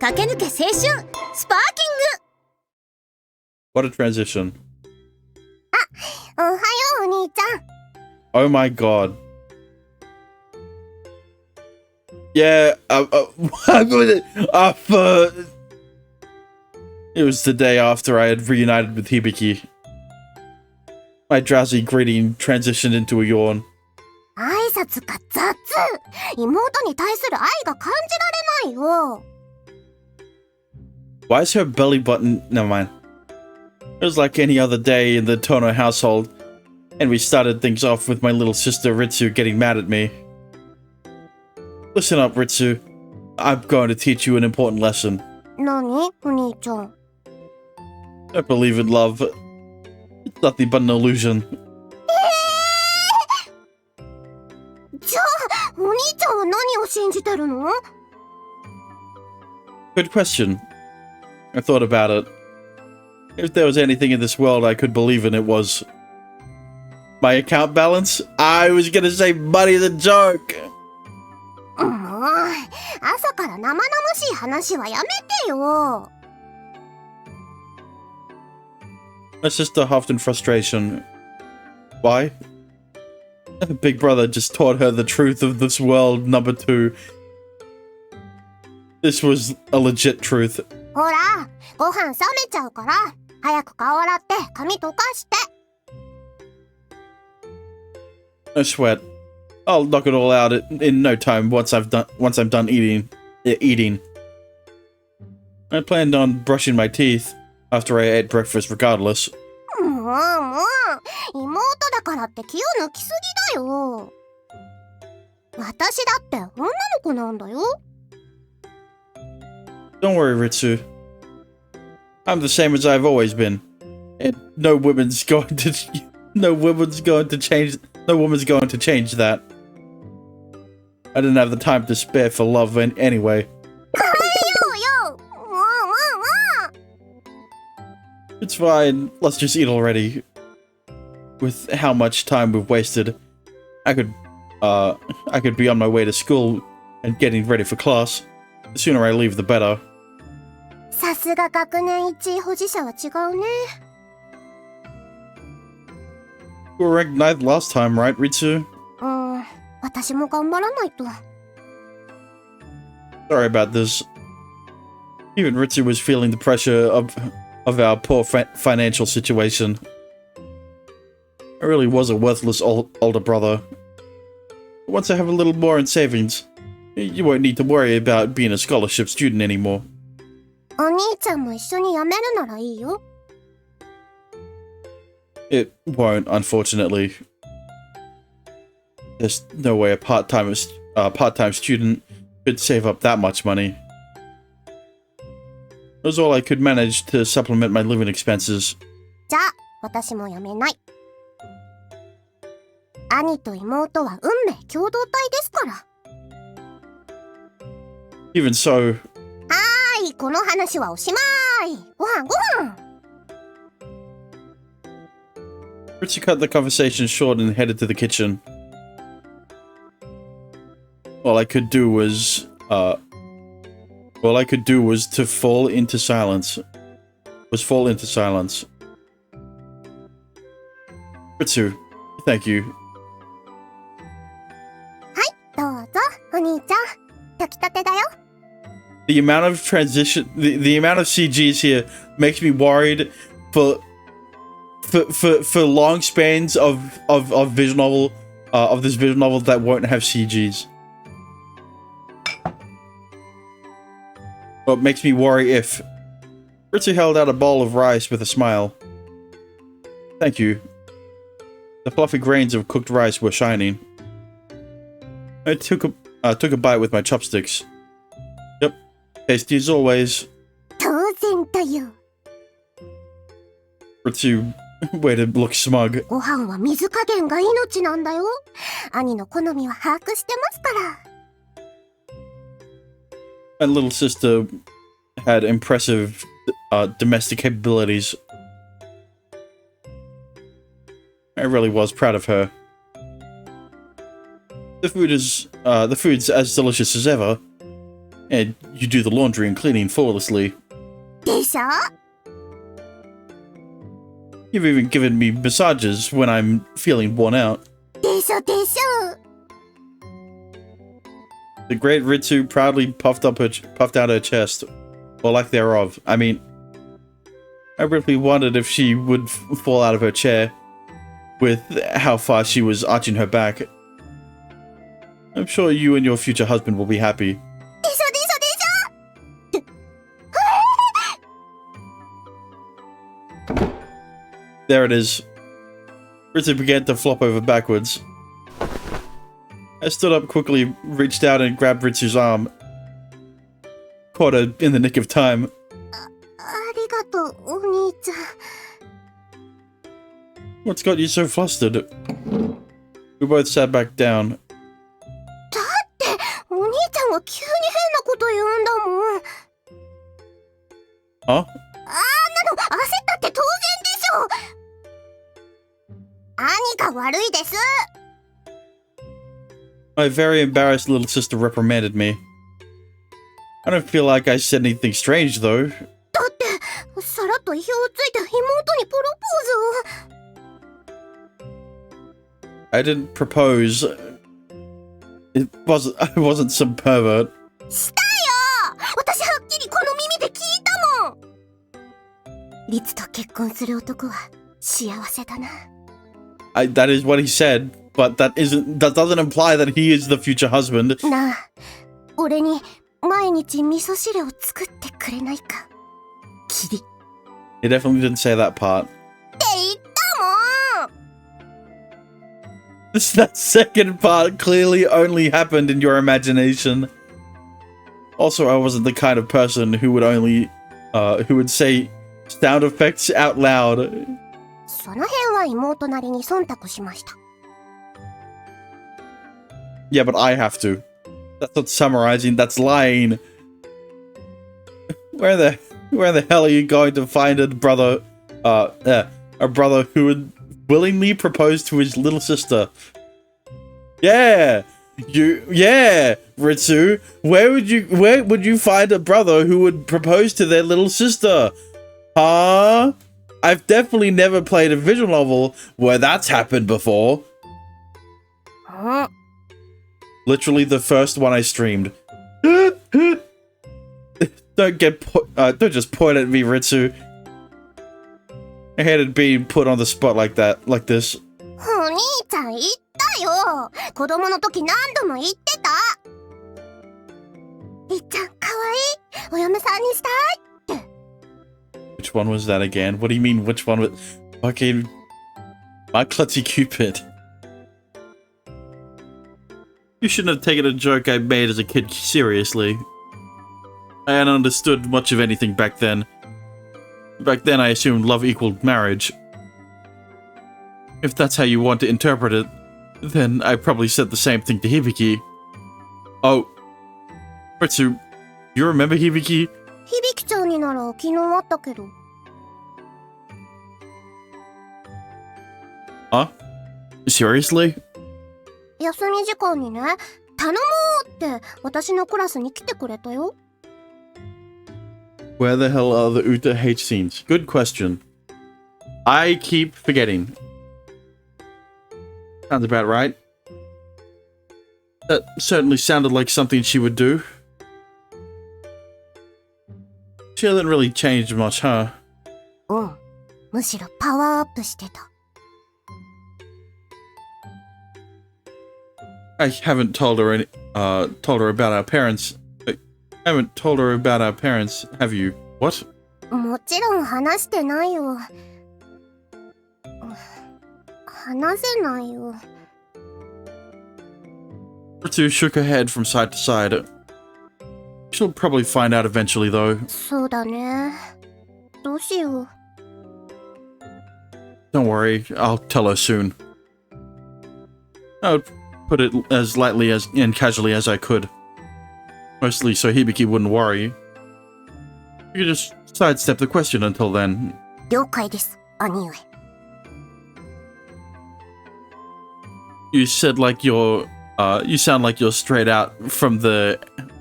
駆け抜け青春スパーキング What a transition. おはようお兄ちゃん Oh my god. Yeah, it was the day after I had reunited with Hibiki. My drowsy greeting transitioned into a yawn. 挨拶が雑。妹に対する愛が感じられないよ。Why is her belly button... Never mind. It was like any other day in the Tono household, and we started things off with my little sister Ritsu getting mad at me. Listen up, Ritsu. I'm going to teach you an important lesson. 何お兄ちゃん。Don't believe in love. It's nothing but an illusion. じゃあ、お兄ちゃんは何を信じてるの？ Good question. I thought about it. If there was anything in this world I could believe in, it was... my account balance? I was gonna say money's a joke! もう、朝から生々しい話はやめてよ。My sister huffed in frustration. Why? Big brother just taught her the truth of this world, number 2. This was a legit truth. ほら、ご飯冷めちゃうから、早く顔洗って髪溶かして。No sweat. I'll knock it all out in no time once I'm done eating. I planned on brushing my teeth after I ate breakfast regardless. もう、妹だからって気を抜きすぎだよ。私だって女の子なんだよ。Don't worry, Ritsu. I'm the same as I've always been. And no woman's going to change that. I didn't have the time to spare for love anyway. It's fine. Let's just eat already. With how much time we've wasted, I could be on my way to school and getting ready for class. The sooner I leave, the better. さすが学年1位保持者は違うね。You were ranked 9th last time, right, Ritsu? 私も頑張らないと。Sorry about this. Even Ritsu was feeling the pressure of our poor financial situation. I really was a worthless older brother. Once I have a little more in savings, you won't need to worry about being a scholarship student anymore. お兄ちゃんも一緒に辞めるならいいよ。It won't, unfortunately. There's no way a part-time student could save up that much money. It was all I could manage to supplement my living expenses. じゃあ、私も辞めない。兄と妹は運命共同体ですから。Even so... この話はおしまい。ご飯。Ritsu cut the conversation short and headed to the kitchen. All I could do was to fall into silence. Ritsu, thank you. はい、どうぞ、お兄ちゃん。炊きたてだよ。The amount of the amount of CGs here makes me worried for long spans of visual novel of this visual novel that won't have CGs. But it makes me worry if... Ritsu held out a bowl of rice with a smile. Thank you. The fluffy grains of cooked rice were shining. I took a bite with my chopsticks. Yep, tasty as always. 当然だよ。Ritsu waited to look smug. ご飯は水加減が命なんだよ。兄の好みは把握してますから。My little sister had impressive domestic capabilities. I really was proud of her. The food's as delicious as ever. And you do the laundry and cleaning flawlessly. でしょ You've even given me massages when I'm feeling worn out. でしょでしょ The great Ritsu proudly puffed out her chest, or lack thereof. I mean, I really wondered if she would fall out of her chair with how far she was arching her back. I'm sure you and your future husband will be happy. でしょでしょでしょ There it is. Ritsu began to flop over backwards. I stood up quickly, reached out and grabbed Ritsu's arm. Caught her in the nick of time. ありがとう、お兄ちゃん。 What's got you so flustered? We both sat back down. だって、お兄ちゃんが急に変なこと言うんだもん。 Huh? あんなの焦ったって当然でしょ。兄が悪いです。 My very embarrassed little sister reprimanded me. I don't feel like I said anything strange, though. だってさらっと意表をついて妹にプロポーズを。 I didn't propose. I wasn't some pervert. したよ。私はっきりこの耳で聞いたもん。リツと結婚する男は幸せだな。 That is what he said, but that doesn't imply that he is the future husband. なあ、俺に毎日味噌汁を作ってくれないか。キリ。 He definitely didn't say that part. って言ったもん。 That second part clearly only happened in your imagination. Also, I wasn't the kind of person who would say sound effects out loud. その辺は妹なりに忖度しました。 Yeah, but I have to. That's not summarizing, that's lying. Where the hell are you going to find a brother who would willingly propose to his little sister? Yeah, Ritsu. Where would you find a brother who would propose to their little sister? Huh? I've definitely never played a visual novel where that's happened before. うん。 Literally the first one I streamed. Don't just point at me, Ritsu. I hated being put on the spot like this. お兄ちゃん言ったよ。子供の時何度も言ってた。りっちゃんかわいい。お嫁さんにしたいって。 Which one was that again? What do you mean, which one was... Fucking... My Klutzy Cupid. You shouldn't have taken a joke I made as a kid seriously. I hadn't understood much of anything back then. Back then I assumed love equaled marriage. If that's how you want to interpret it, then I probably said the same thing to Hibiki. Oh. Ritsu, you remember Hibiki? 響ちゃんになら昨日あったけど。 Huh? Seriously? 休み時間にね、頼もうって私のクラスに来てくれたよ。 Where the hell are the Uta H scenes? Good question. I keep forgetting. Sounds about right. That certainly sounded like something she would do. She hasn't really changed much, huh? うん。むしろパワーアップしてた。 I haven't told her about our parents. I haven't told her about our parents, have you? What? もちろん話してないよ。話せないよ。 Ritsu shook her head from side to side. She'll probably find out eventually, though. そうだね。どうしよう。 Don't worry, I'll tell her soon. I would put it as lightly and casually as I could. Mostly so Hibiki wouldn't worry. You could just sidestep the question until then. 了解です、兄上。 You said like you sound like you're straight out from the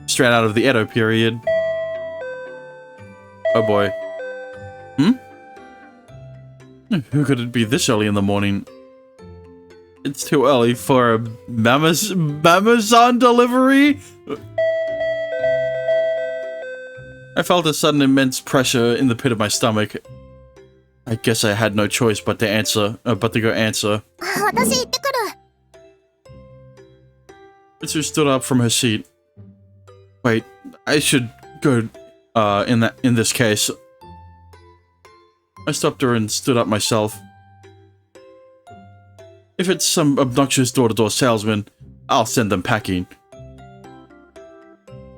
straight out of the Edo period. Oh boy. Who could it be this early in the morning? It's too early for a Amazon delivery? I felt a sudden immense pressure in the pit of my stomach. I guess I had no choice but to go answer. 私行ってくる。 Mitsu stood up from her seat. Wait, I should go, in this case. I stopped her and stood up myself. If it's some obnoxious door-to-door salesman, I'll send them packing.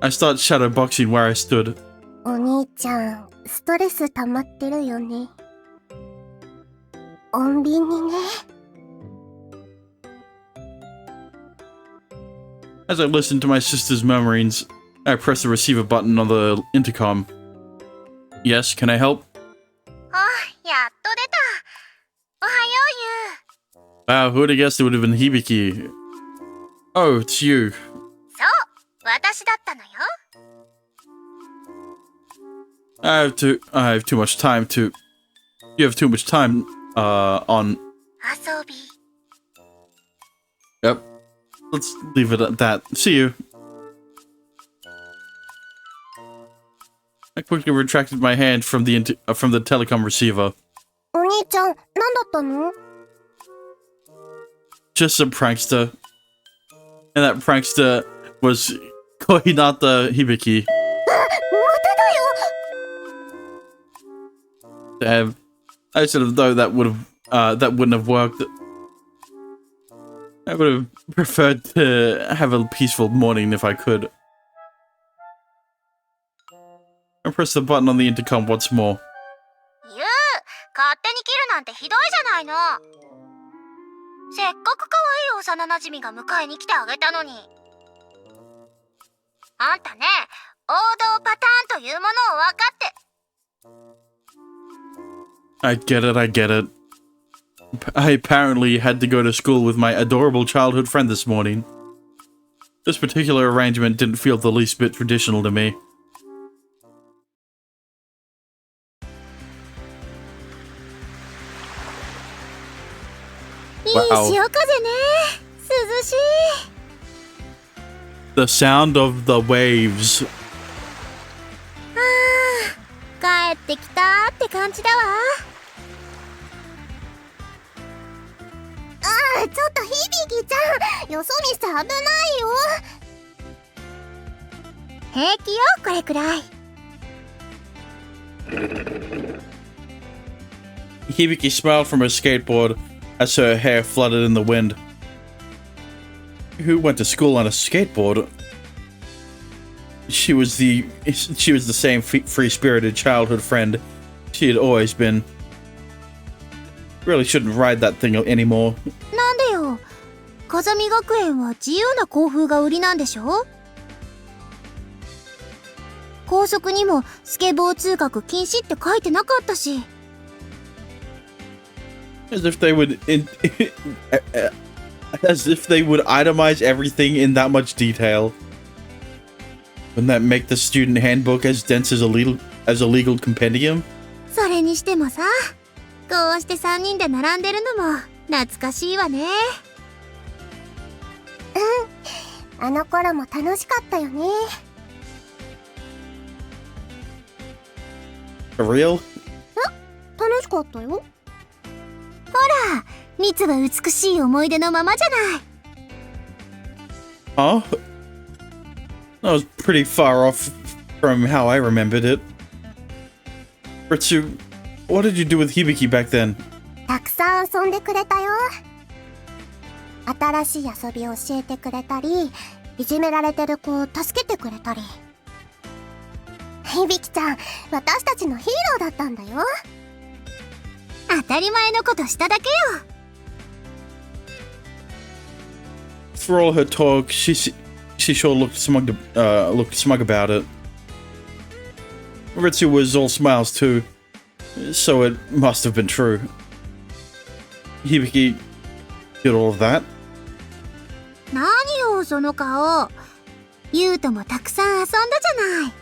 I start shadowboxing where I stood. お兄ちゃん、ストレス溜まってるよね。穏便にね。As I listened to my sister's murmurings, I pressed the receiver button on the intercom. Yes, can I help? あ、やっと出た。おはよう、Wow, who would have guessed it would have been Hibiki? Oh, it's you. そう、私だったのよ。I have too much time to... You have too much time, on... 遊び。 Yep. Let's leave it at that. See you. I quickly retracted my hand from the telecom receiver. お兄ちゃん、何だったの？ Just some prankster. And that prankster was Kohinata Hibiki. まただよ。 Damn. I should have known that wouldn't have worked. I would have preferred to have a peaceful morning if I could. I pressed the button on the intercom once more. ゆう、勝手に切るなんてひどいじゃないの。せっかく可愛い幼馴染が迎えに来てあげたのに。あんたね、王道パターンというものを分かって。I get it. I apparently had to go to school with my adorable childhood friend this morning. This particular arrangement didn't feel the least bit traditional to me. Wow. いい潮風ね。涼しい。 The sound of the waves. 帰ってきたって感じだわ。ちょっと響ちゃん、よそ見して危ないよ。平気よ、これくらい。 Hibiki smiled from her skateboard as her hair fluttered in the wind. Who went to school on a skateboard? She was the same free-spirited childhood friend she had always been. Really shouldn't ride that thing anymore. なんでよ。風見学園は自由な校風が売りなんでしょ？校則にもスケボー通学禁止って書いてなかったし。As if they would itemize everything in that much detail. Wouldn't that make the student handbook as dense as a legal compendium? それにしてもさ、こうして3人で並んでるのも懐かしいわね。うん、あの頃も楽しかったよね。For real? 楽しかったよ。ほら、ミツは美しい思い出のままじゃない。Huh? That was pretty far off from how I remembered it. Ritsu, what did you do with Hibiki back then? たくさん遊んでくれたよ。新しい遊びを教えてくれたり、いじめられてる子を助けてくれたり。響ちゃん、私たちのヒーローだったんだよ。当たり前のことしただけよ。For all her talk, she sure looked smug about it. Ritsu was all smiles too, so it must have been true. Hibiki did all of that. 何よその顔。ユウともたくさん遊んだじゃない。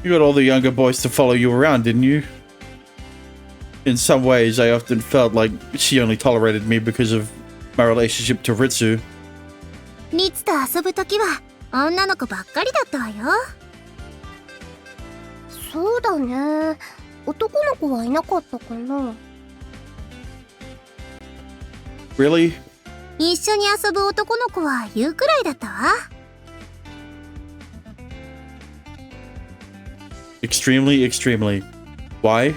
You got all the younger boys to follow you around, didn't you? In some ways, I often felt like she only tolerated me because of my relationship to Ritsu. リツと遊ぶときは女の子ばっかりだったわよ。そうだね。男の子はいなかったかな。Really? 一緒に遊ぶ男の子はユウくらいだったわ。Extremely, extremely. Why?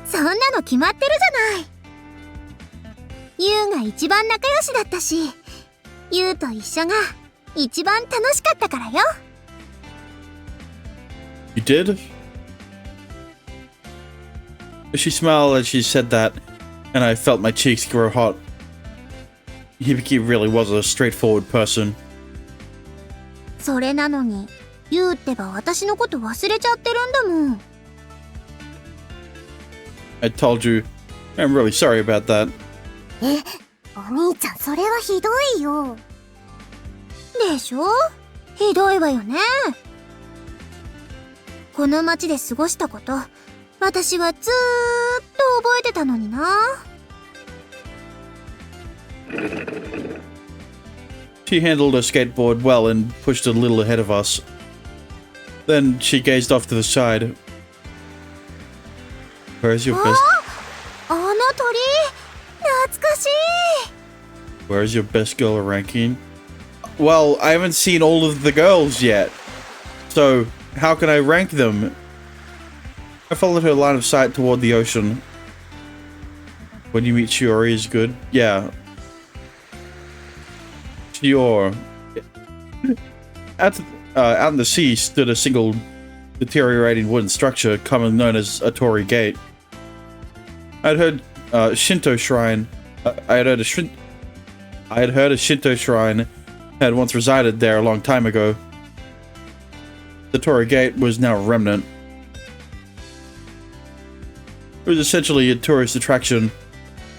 そんなの決まってるじゃない。ユウが一番仲良しだったし、ユウと一緒が一番楽しかったからよ。You did? She smiled as she said that, and I felt my cheeks grow hot. Hibiki really was a straightforward person. それなのに、ユウってば私のこと忘れちゃってるんだもん。I told you. I'm really sorry about that. え、お兄ちゃんそれはひどいよ。でしょ？ひどいわよね。この町で過ごしたこと、私はずーっと覚えてたのにな。She handled her skateboard well and pushed a little ahead of us. Then she gazed off to the side. Where's your best? あの鳥、懐かしい。Where's your best girl ranking? Well, I haven't seen all of the girls yet, so how can I rank them? I followed her line of sight toward the ocean. When you meet Shiori is good. Yeah. Shiori. Out in the sea stood a single deteriorating wooden structure commonly known as a Torii Gate. I'd heard Shinto shrine. I had heard a Shinto shrine had once resided there a long time ago. The Torii Gate was now a remnant. It was essentially a tourist attraction,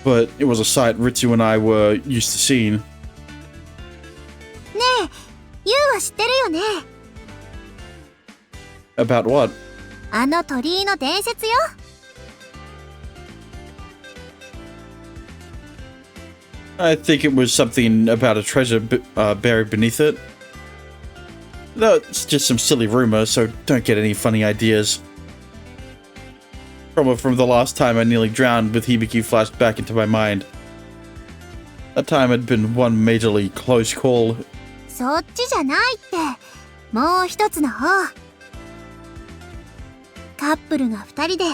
but it was a sight Ritsu and I were used to seeing. ねえ、ユウは知ってるよね。About what? あの鳥居の伝説よ。I think it was something about a treasure buried beneath it. That's just some silly rumor, so don't get any funny ideas. From the last time I nearly drowned with Hibiki flashed back into my mind. That time had been one majorly close call. そっちじゃないって。もう一つの方。カップルが二人で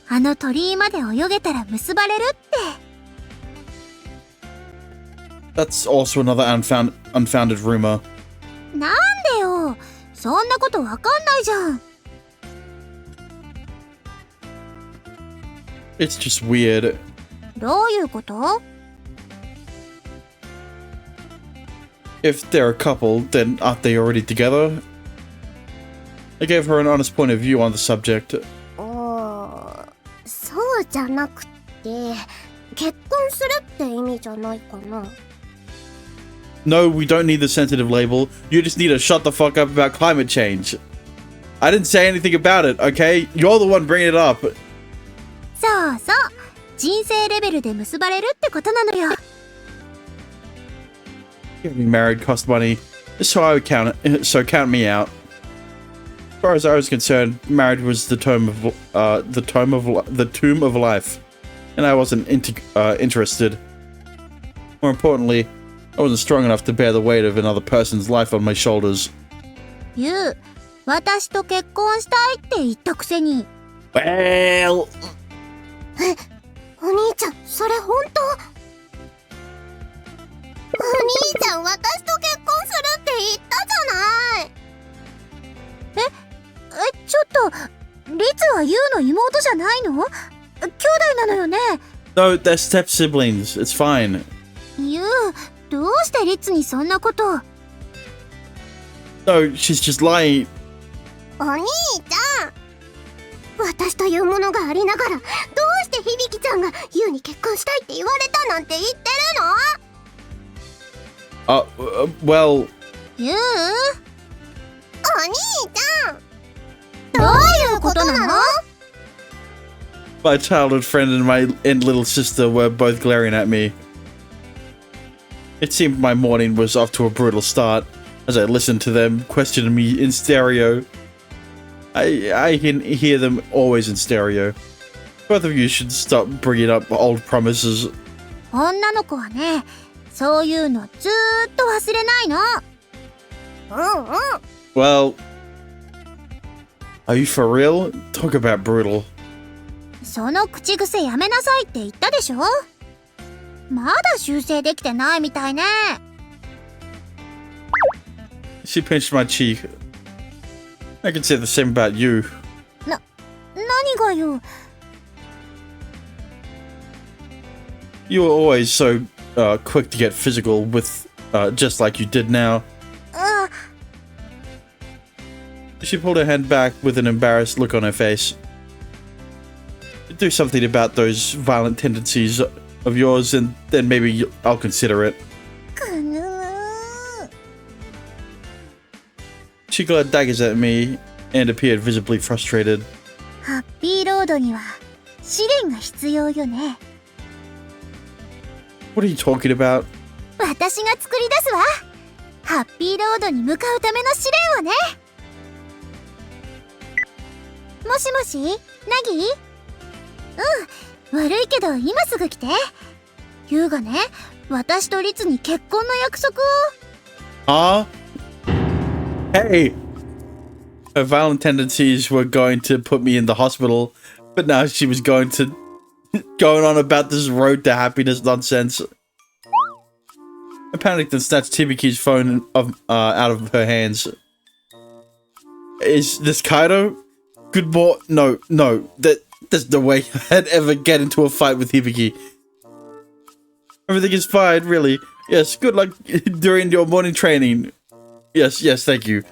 あの鳥居まで泳げたら結ばれるって。That's also another unfounded rumor. なんでよ。そんなことわかんないじゃん。It's just weird. どういうこと？ If they're a couple, then aren't they already together? I gave her an honest point of view on the subject. そうじゃなくて、結婚するって意味じゃないかな。No, we don't need the sensitive label. You just need to shut the fuck up about climate change. I didn't say anything about it, okay? You're the one bringing it up. そうそう。人生レベルで結ばれるってことなのよ。Getting married cost money, so count me out. As far as I was concerned, marriage was the tomb of life, and I wasn't interested. More importantly, I wasn't strong enough to bear the weight of another person's life on my shoulders. ユウ、私と結婚したいって言ったくせに。Well, お兄ちゃん、それ本当？お兄ちゃん、私と結婚するって言ったじゃない。ちょっと、リツはユウの妹じゃないの？兄弟なのよね。no, they're step siblings. It's fine. ユウ、どうしてリツにそんなこと？ No, she's just lying. お兄ちゃん、私というものがありながら、どうして響ちゃんがユウに結婚したいって言われたなんて言ってるの？Well, ゆう？お兄ちゃん、どういうことなの？ My childhood friend and little sister were both glaring at me. It seemed my morning was off to a brutal start as I listened to them questioning me in stereo. I can hear them always in stereo. Both of you should stop bringing up old promises. 女の子はね、そういうのずーっと忘れないの。うんうん。Well, are you for real? Talk about brutal. その口癖やめなさいって言ったでしょ？まだ修正できてないみたいね。She pinched my cheek. I can say the same about you. 何がよ。You were always so quick to get physical with, just like you did now. She pulled her hand back with an embarrassed look on her face. Do something about those violent tendencies of yours, and then maybe I'll consider it. She glared daggers at me and appeared visibly frustrated. ハッピーロードには試練が必要よね。What are you talking about? 私が作り出すわ。ハッピーロードに向かうための試練をね。もしもし、ナギ？うん、悪いけど今すぐ来て。ユウがね、私とリツに結婚の約束を。Hey! Her violent tendencies were going to put me in the hospital, but now she was going on about this road to happiness nonsense. I panicked and snatched Tibiki's phone out of her hands. Is this Kaido? Good boy. No. There's no way I'd ever get into a fight with Hibiki. Everything is fine, really. Yes, good luck during your morning training. Yes, thank you.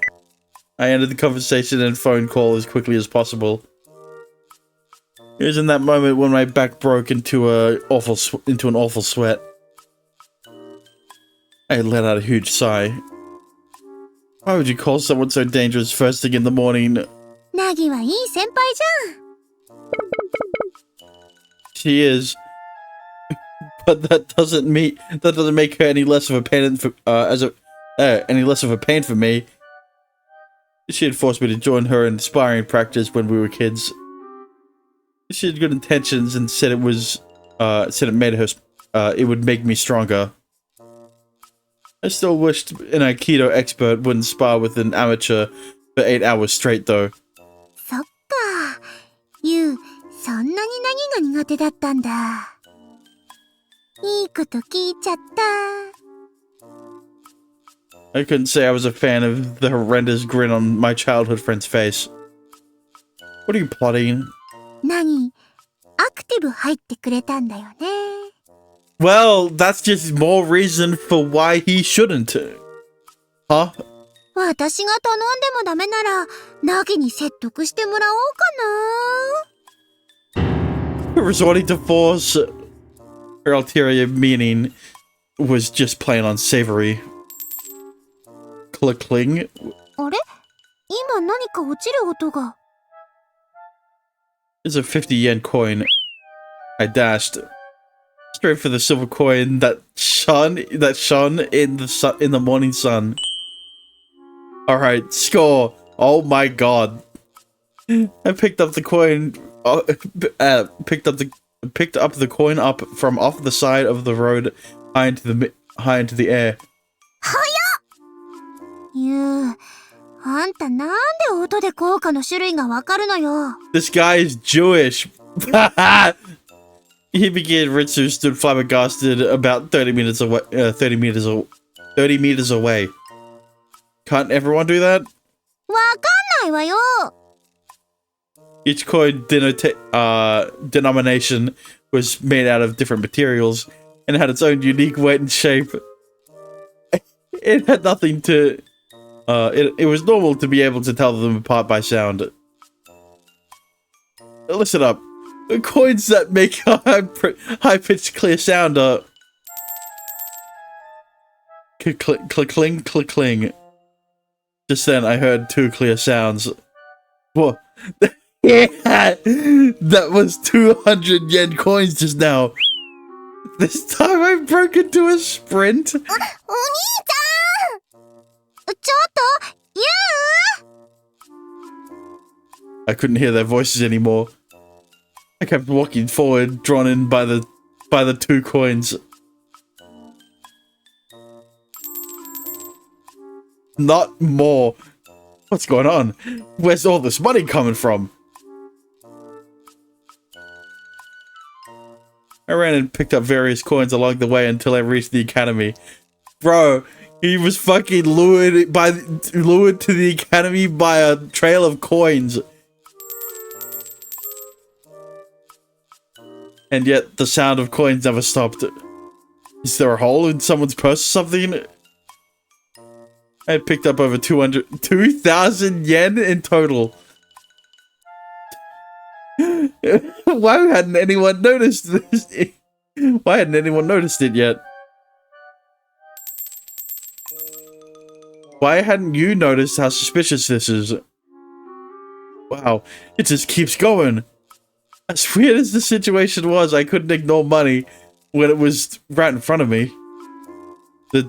I ended the conversation and phone call as quickly as possible. It was in that moment when my back broke into an awful sweat. I let out a huge sigh. Why would you call someone so dangerous first thing in the morning? ナギはいい先輩じゃん。She is, but that doesn't make her any less of a pain for me. She had forced me to join her in sparring practice when we were kids. She had good intentions and said it would make me stronger. I still wished an Aikido expert wouldn't spar with an amateur for 8 hours straight, though. そっか。ユウ、そんなにナギが苦手だったんだ。いいこと聞いちゃった。I couldn't say I was a fan of the horrendous grin on my childhood friend's face. What are you plotting? ナギ、アクティブ入ってくれたんだよね。Well, that's just more reason for why he shouldn't. Huh? 私が頼んでもダメなら、ナギに説得してもらおうかな。Resorting to force. Her ulterior meaning was just plain unsavory. Click-cling. あれ？今何か落ちる音が。It's a 50 yen coin. I dashed straight for the silver coin that shone in the morning sun. All right, score. Oh my god. I picked up the coin picked up the coin up from off the side of the road high into the air. ユウ、あんたなんで音で効果の種類がわかるのよ。This guy is Jewish. Hibiki and Ritsu stood flabbergasted about 30 meters away. Can't everyone do that? わかんないわよ。Each coin denomination was made out of different materials and had its own unique weight and shape. It had nothing to... It was normal to be able to tell them apart by sound. Listen up. The coins that make a high-pitched clear sound are... Click-cling, click-cling. Just then, I heard two clear sounds. What? Yeah! That was 200 yen coins just now. This time I broke into a sprint. お兄ちゃんちょっとユウ I couldn't hear their voices anymore. I kept walking forward, drawn in by the 2 coins. Not more. What's going on? Where's all this money coming from? I ran and picked up various coins along the way until I reached the academy. Bro, he was fucking lured to the academy by a trail of coins. And yet the sound of coins never stopped. Is there a hole in someone's purse or something? I had picked up over 2,000 yen in total. Why hadn't anyone noticed this? Why hadn't anyone noticed it yet? Why hadn't you noticed how suspicious this is? Wow, it just keeps going. As weird as the situation was, I couldn't ignore money when it was right in front of me. The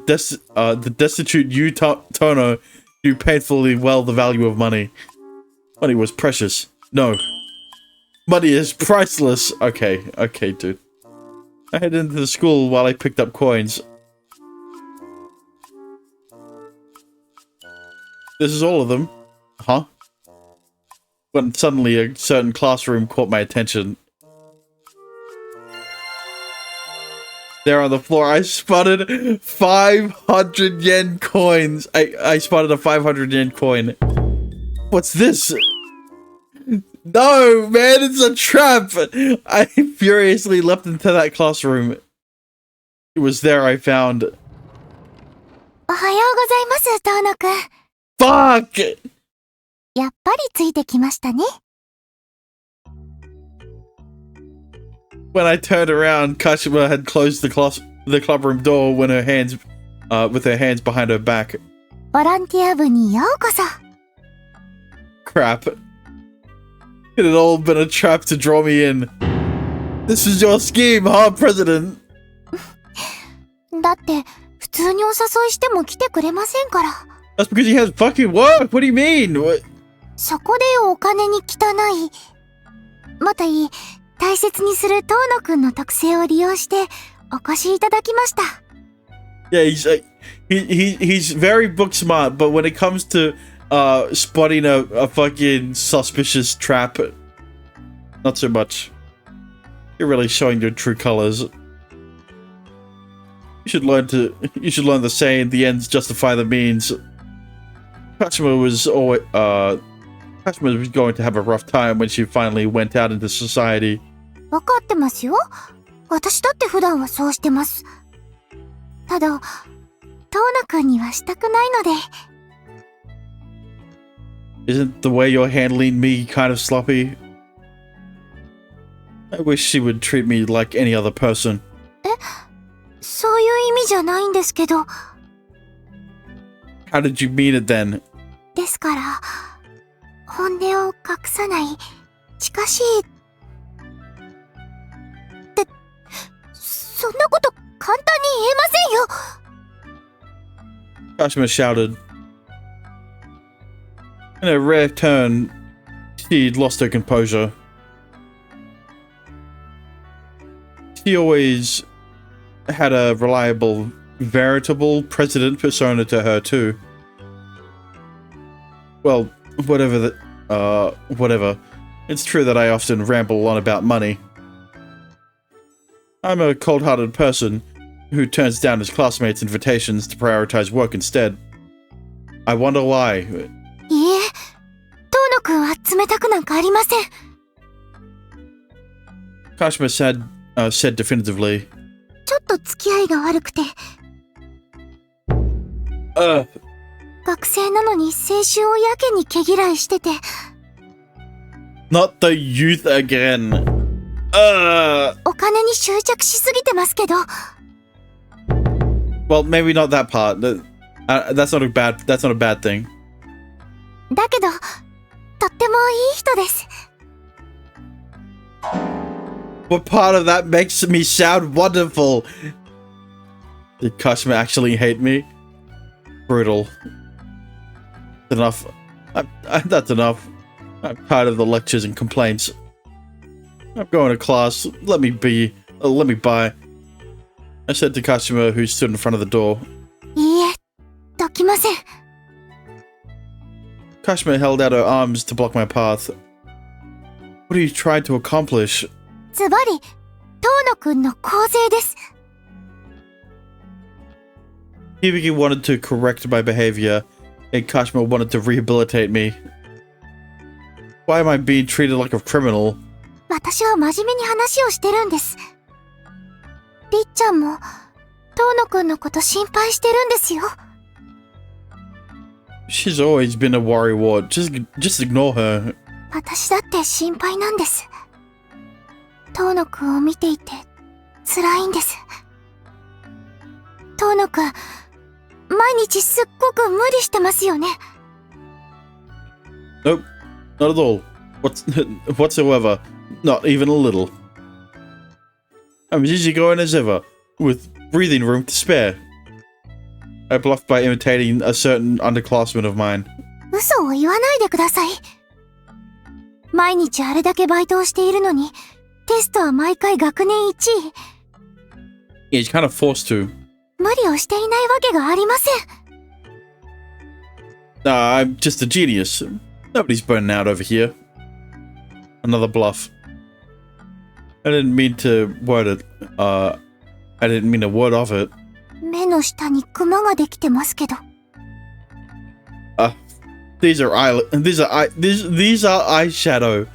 destitute Yu Tono knew painfully well the value of money. Money was precious. No. Money is priceless. Okay, dude. I headed into the school while I picked up coins. This is all of them. Huh? When suddenly a certain classroom caught my attention. There on the floor, I spotted 500 yen coins. I spotted a 500 yen coin. What's this? No, man, it's a trap! I furiously leapt into that classroom. It was there I found... おはようございます、トーノくん。 Fuck! やっぱりついてきましたね。 When I turned around, Kashima had closed the clubroom door with her hands behind her back. ボランティア部にようこそ。 Crap. It had all been a trap to draw me in. This is your scheme, huh, President? だって、普通にお誘いしても来てくれませんから。 That's because he has fucking work! What do you mean? What? そこでお金に汚い。もっといい、大切にするトーノくんの特性を利用してお越しいただきました。 Yeah, he's very book smart, but when it comes to spotting a fucking suspicious trap, not so much. You're really showing your true colors. You should learn the saying, the ends justify the means. Kashima was going to have a rough time when she finally went out into society. わかってますよ。私だって普段はそうしてます。ただ、トーノくんにはしたくないので。 Isn't the way you're handling me kind of sloppy? I wish she would treat me like any other person. え、そういう意味じゃないんですけど。 How did you mean it then? ですから、本音を隠さない、近しい。って、そんなこと簡単に言えませんよ。 Kashima shouted. In a rare turn, she'd lost her composure. She always had a reliable, veritable president persona to her too. Well, whatever. It's true that I often ramble on about money. I'm a cold-hearted person who turns down his classmates' invitations to prioritize work instead. I wonder why. いいえ、トーノくんは冷たくなんかありません。 Kashima said definitively. ちょっと付き合いが悪くて。学生なのに青春をやけに毛嫌いしてて。 Not the youth again. お金に執着しすぎてますけど。 Well, maybe not that part. That's not a bad thing. だけど、とってもいい人です。What part of that makes me sound wonderful? Did Kashima actually hate me? Brutal. Enough. That's enough. I'm tired of the lectures and complaints. I'm going to class. Let me be. Let me by. I said to Kashima, who stood in front of the door. いいえ、どきません。Kashima held out her arms to block my path. What are you trying to accomplish? ズバリ、遠野くんの構成です。Hibiki wanted to correct my behavior, and Kashima wanted to rehabilitate me. Why am I being treated like a criminal? 私は真面目に話をしてるんです。りっちゃんも、遠野くんのこと心配してるんですよ。She's always been a worrywart. Just ignore her. 私だって心配なんです。遠野くんを見ていて、辛いんです。遠野くん、毎日すっごく無理してますよね。Nope, not at all. Whatsoever. Not even a little. I'm as easygoing as ever, with breathing room to spare. I bluffed by imitating a certain underclassman of mine. 嘘を言わないでください。毎日あれだけバイトをしているのに、テストは毎回学年1位。Yeah, he's kind of forced to. 無理をしていないわけがありません。I'm just a genius. Nobody's burning out over here. Another bluff. I didn't mean to word it. I didn't mean a word of it. 目の下にクマができてますけど。These are eyeshadow.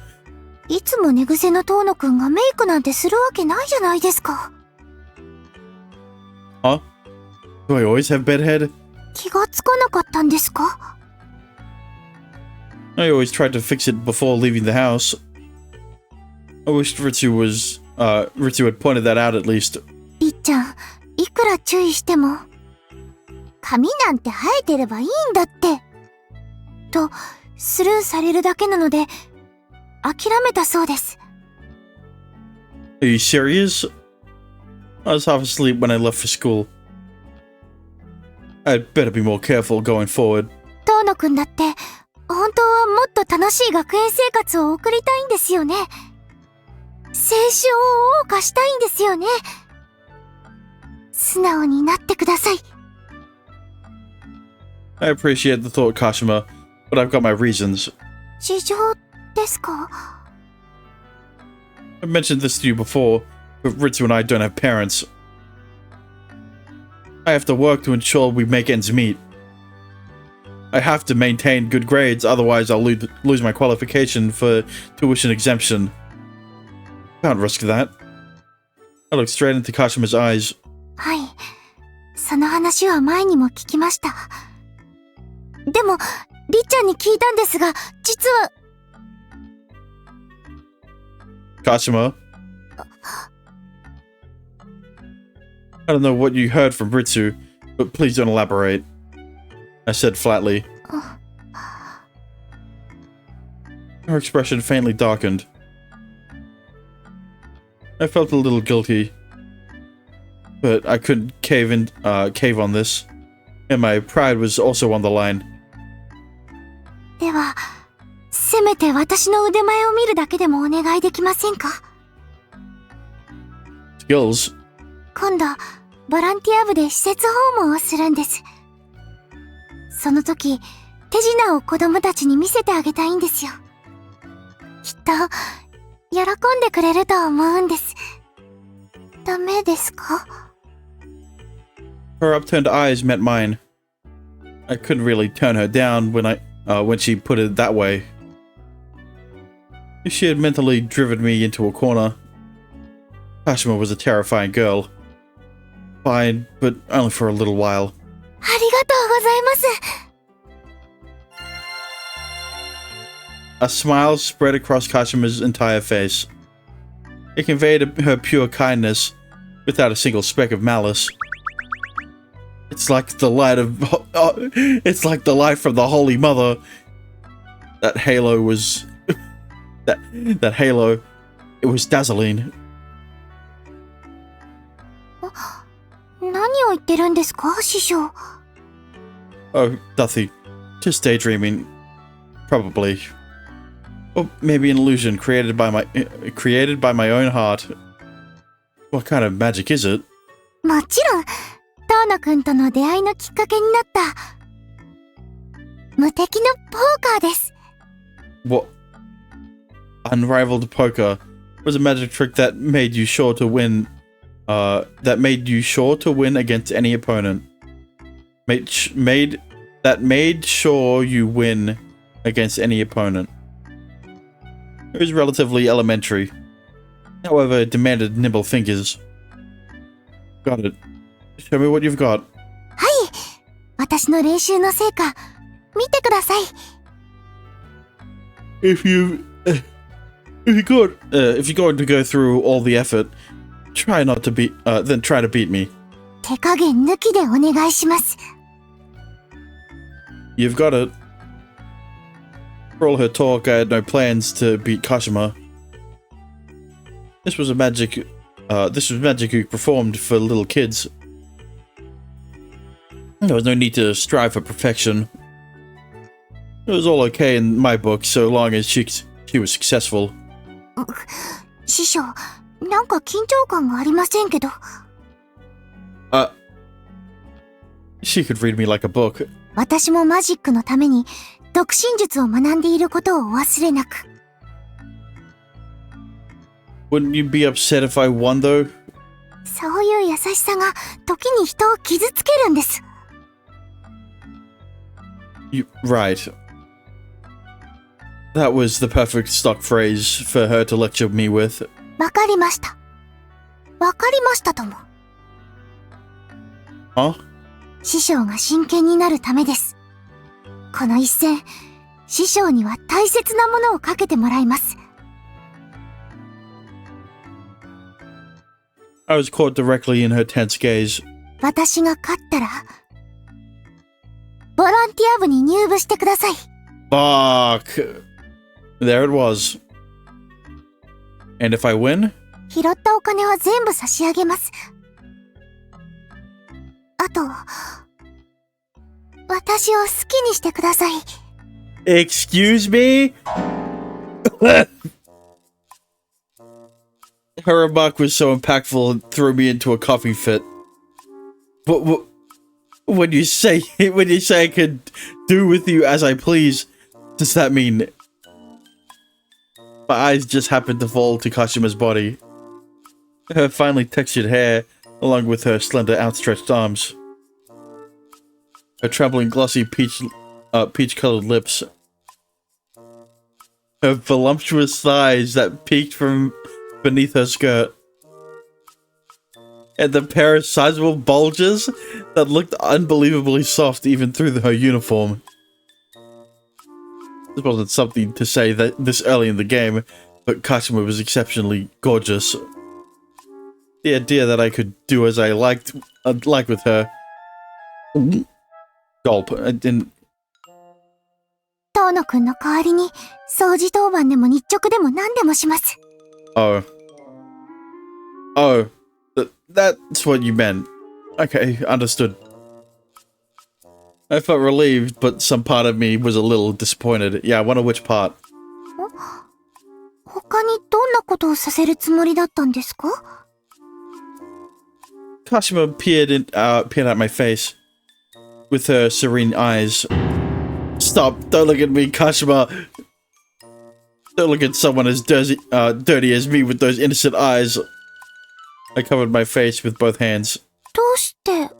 いつも寝癖の遠野くんがメイクなんてするわけないじゃないですか。Huh? Do I always have bedhead? 気がつかなかったんですか？ I always tried to fix it before leaving the house. I wished Ritsu had pointed that out at least. りっちゃん、いくら注意しても、髪なんて生えてればいいんだって。と、スルーされるだけなので、諦めたそうです。Are you serious? I was half asleep when I left for school. I'd better be more careful going forward. 遠野くんだって、本当はもっと楽しい学園生活を送りたいんですよね。青春を謳歌したいんですよね。素直になってください。I appreciate the thought, Kashima, but I've got my reasons. 事情ですか？ I've mentioned this to you before, but Ritsu and I don't have parents. I have to work to ensure we make ends meet. I have to maintain good grades, otherwise I'll lose my qualification for tuition exemption. Can't risk that. I looked straight into Kashima's eyes. はい。その話は前にも聞きました。でも、りっちゃんに聞いたんですが、実は。Kashima? I don't know what you heard from Ritsu, but please don't elaborate. I said flatly. Her expression faintly darkened. I felt a little guilty, but I couldn't cave on this, and my pride was also on the line. では、せめて私の腕前を見るだけでもお願いできませんか？ Skills? 今度、ボランティア部で施設訪問をするんです。その時、手品を子供たちに見せてあげたいんですよ。きっと、喜んでくれると思うんです。ダメですか？ Her upturned eyes met mine. I couldn't really turn her down when she put it that way. She had mentally driven me into a corner. Kashima was a terrifying girl. Fine, but only for a little while. ありがとうございます。A smile spread across Kashima's entire face. It conveyed her pure kindness, without a single speck of malice. It's like the light from the Holy Mother. That halo was... that halo, it was dazzling. 何を言ってるんですか、師匠。Oh, nothing. Just daydreaming. Probably. Or maybe an illusion created by my own heart. What kind of magic is it? もちろん、遠野くんとの出会いのきっかけになった、無敵のポーカーです。What? Unrivaled poker was a magic trick that made you sure to win. That made you sure to win against any opponent. Made sure you win against any opponent. It was relatively elementary. However, it demanded nimble fingers. Got it. Show me what you've got. はい。私の練習の成果、見てください。If you're going to go through all the effort, then try to beat me. 手加減抜きでお願いします。You've got it. For all her talk, I had no plans to beat Kashima. This was magic you performed for little kids. There was no need to strive for perfection. It was all okay in my book, so long as she was successful. 師匠、なんか緊張感がありませんけど。She could read me like a book. 私もマジックのために読心術を学んでいることをお忘れなく。Wouldn't you be upset if I won, though? そういう優しさが時に人を傷つけるんです。Right. That was the perfect stock phrase for her to lecture me with. わかりました。わかりましたとも。Huh? 師匠が真剣になるためです。この一戦、師匠には大切なものをかけてもらいます。I was caught directly in her tense gaze. 私が勝ったら、ボランティア部に入部してください。Fuck. There it was. And if I win? 拾ったお金は全部差し上げます。あと、私を好きにしてください。Excuse me? Her remark was so impactful and threw me into a coughing fit. When you say I could do with you as I please, does that mean... My eyes just happened to fall to Kashima's body. Her finely textured hair, along with her slender outstretched arms. Her trembling glossy peach-colored lips. Her voluptuous thighs that peeked from beneath her skirt. And the pair of sizable bulges that looked unbelievably soft even through her uniform. This wasn't something to say that this early in the game, but Kashima was exceptionally gorgeous. The idea that I could do as I liked with her. Gulp. I didn't. 遠野くんの代わりに掃除当番でも日直でも何でもします。Oh, that's what you meant. Okay, understood. I felt relieved, but some part of me was a little disappointed. Yeah, I wonder which part. 他にどんなことをさせるつもりだったんですか？ Kashima peered at my face with her serene eyes. Stop! Don't look at me, Kashima! Don't look at someone as dirty as me with those innocent eyes. I covered my face with both hands. どうして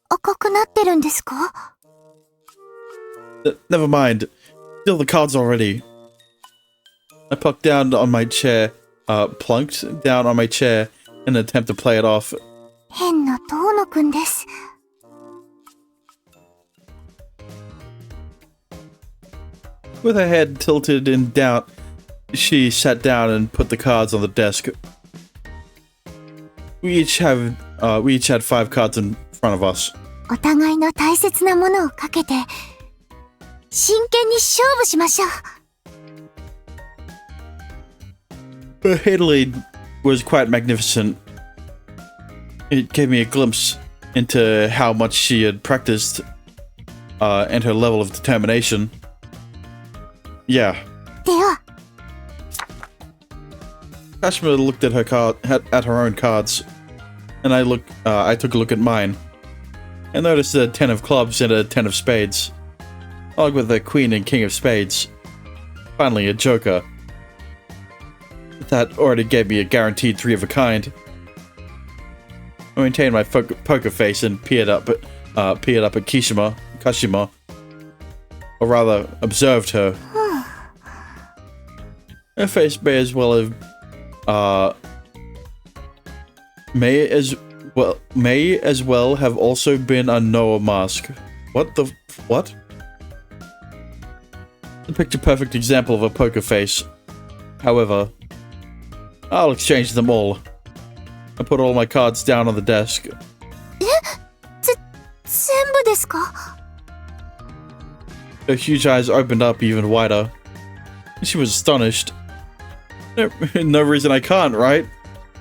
赤くなってるんですか？ Never mind. Deal the cards already. I plunked down on my chair in an attempt to play it off. 変な遠野くんです。With her head tilted in doubt, she sat down and put the cards on the desk. We each had 5 cards in front of us. お互いの大切なものをかけて、真剣に勝負しましょう。Her headlead was quite magnificent. It gave me a glimpse into how much she had practiced, and her level of determination. Yeah. では、Kashima looked at her own cards, and I took a look at mine, and noticed a 10 of clubs and a 10 of spades, along with the queen and king of spades. Finally, a joker. That already gave me a guaranteed 3 of a kind. I maintained my poker face and peered up at Kashima, or rather, observed her. Her face may as well have also been a Noah mask. What? The picture-perfect example of a poker face. However, I'll exchange them all. I put all my cards down on the desk. 全部ですか? Her huge eyes opened up even wider. She was astonished. No reason I can't, right?